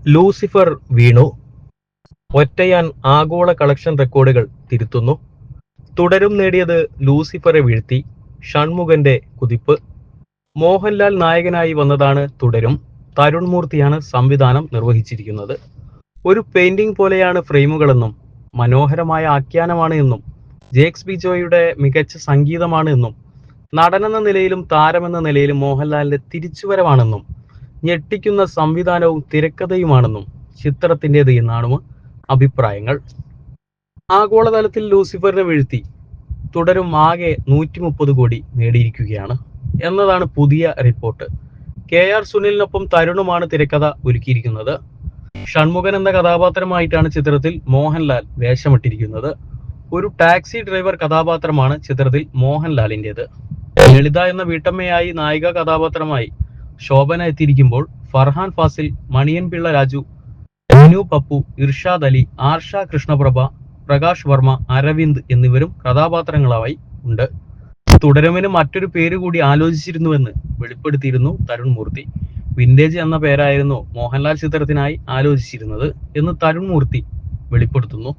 Lucifer വീണു. ഒറ്റയാൻ ആഗോള collection റെക്കോർഡുകൾ തിരുത്തുന്നു. തുടരും നേടിയത് ലൂസിഫറെ വീഴ്ത്തി. ഷൺമുഖന്റെ കുതിപ്പ്. മോഹൻലാൽ നായകനായി വന്നതാണ് തുടരും. തരുൺ മൂർത്തിയാണ് സംവിധാനം നിർവഹിച്ചിരിക്കുന്നത്. ഒരു പെയിന്റിംഗ് പോലെയാണ് ഫ്രെയിമുകളെന്നും മനോഹരമായ ആഖ്യാനമാണ് എന്നും ജേക്സ് ബിജോയുടെ മികച്ച സംഗീതമാണ് എന്നും നടനെന്ന നിലയിലും താരമെന്ന നിലയിലും മോഹൻലാലിന്റെ തിരിച്ചുവരവാണെന്നും ഞെട്ടിക്കുന്ന സംവിധാനവും തിരക്കഥയുമാണെന്നും ചിത്രത്തിൻ്റെത് എന്നാണ് അഭിപ്രായങ്ങൾ. ആഗോളതലത്തിൽ ലൂസിഫറിനെ വീഴ്ത്തി തുടരും ആകെ 130 കോടി നേടിയിരിക്കുകയാണ് എന്നതാണ് പുതിയ റിപ്പോർട്ട്. KR സുനിലിനൊപ്പം തരുണുമാണ് തിരക്കഥ ഒരുക്കിയിരിക്കുന്നത്. ഷൺമുഖൻ എന്ന കഥാപാത്രമായിട്ടാണ് ചിത്രത്തിൽ മോഹൻലാൽ വേഷമിട്ടിരിക്കുന്നത്. ഒരു ടാക്സി ഡ്രൈവർ കഥാപാത്രമാണ് ചിത്രത്തിൽ മോഹൻലാലിൻ്റെത്. ലളിത എന്ന വീട്ടമ്മയായി നായിക കഥാപാത്രമായി ശോഭന എത്തിയിരിക്കുമ്പോൾ ഫർഹാൻ ഫാസിൽ, മണിയൻ പിള്ള രാജു, അനു പപ്പു, ഇർഷാദ് അലി, ആർഷ കൃഷ്ണപ്രഭ, പ്രകാശ് വർമ്മ, അരവിന്ദ് എന്നിവരും കഥാപാത്രങ്ങളായി ഉണ്ട്. തുടരുമിന് മറ്റൊരു പേര് കൂടി ആലോചിച്ചിരുന്നുവെന്ന് വെളിപ്പെടുത്തിയിരുന്നു തരുൺ മൂർത്തി. വിന്റേജ് എന്ന പേരായിരുന്നു മോഹൻലാൽ ചിത്രത്തിനായി ആലോചിച്ചിരുന്നത് എന്ന് തരുൺ മൂർത്തി വെളിപ്പെടുത്തുന്നു.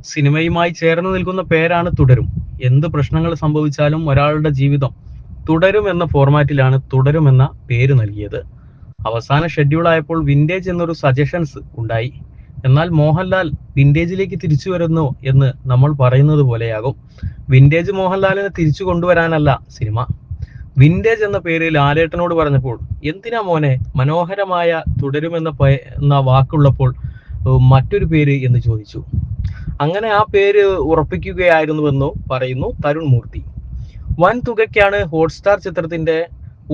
സിനിമയുമായി ചേർന്ന് നിൽക്കുന്ന പേരാണ് തുടരും. എന്ത് പ്രശ്നങ്ങൾ സംഭവിച്ചാലും ഒരാളുടെ ജീവിതം തുടരും എന്ന ഫോർമാറ്റിലാണ് തുടരും എന്ന പേര് നൽകിയത്. അവസാന ഷെഡ്യൂൾ ആയപ്പോൾ വിന്റേജ് എന്നൊരു സജഷൻസ് ഉണ്ടായി. എന്നാൽ മോഹൻലാൽ വിന്റേജിലേക്ക് തിരിച്ചു വരുന്നു എന്ന് നമ്മൾ പറയുന്നത് പോലെയാകും. വിന്റേജ് മോഹൻലാലിനെ തിരിച്ചു കൊണ്ടുവരാനല്ല സിനിമ. വിന്റേജ് എന്ന പേര് ലാലേട്ടനോട് പറഞ്ഞപ്പോൾ എന്തിനാ മോനെ മനോഹരമായ തുടരുമെന്ന വാക്കുള്ളപ്പോൾ മറ്റൊരു പേര് എന്ന് ചോദിച്ചു. അങ്ങനെ ആ പേര് ഉറപ്പിക്കുകയായിരുന്നുവെന്നോ പറയുന്നു തരുൺ മൂർത്തി. വൻ തുകയ്ക്കാണ് ഹോട്ട്സ്റ്റാർ ചിത്രത്തിന്റെ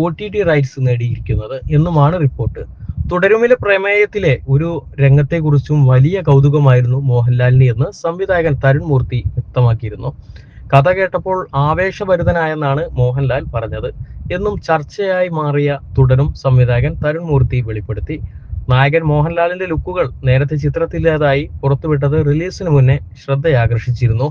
OTT റൈറ്റ്സ് നേടിയിരിക്കുന്നത് എന്നുമാണ് റിപ്പോർട്ട്. തുടരുമിലെ പ്രമേയത്തിലെ ഒരു രംഗത്തെക്കുറിച്ചും വലിയ കൗതുകമായിരുന്നു മോഹൻലാലിന് എന്ന് സംവിധായകൻ തരുൺ മൂർത്തി വ്യക്തമാക്കിയിരുന്നു. കഥ കേട്ടപ്പോൾ ആവേശഭരിതനായെന്നാണ് മോഹൻലാൽ പറഞ്ഞത് എന്നും ചർച്ചയായി മാറിയ തുടരും സംവിധായകൻ തരുൺ മൂർത്തി വെളിപ്പെടുത്തി. നായകൻ മോഹൻലാലിന്റെ ലുക്കുകൾ നേരത്തെ ചിത്രത്തിലേതായി പുറത്തുവിട്ടത് റിലീസിന് മുന്നേ ശ്രദ്ധയാകർഷിച്ചിരുന്നു.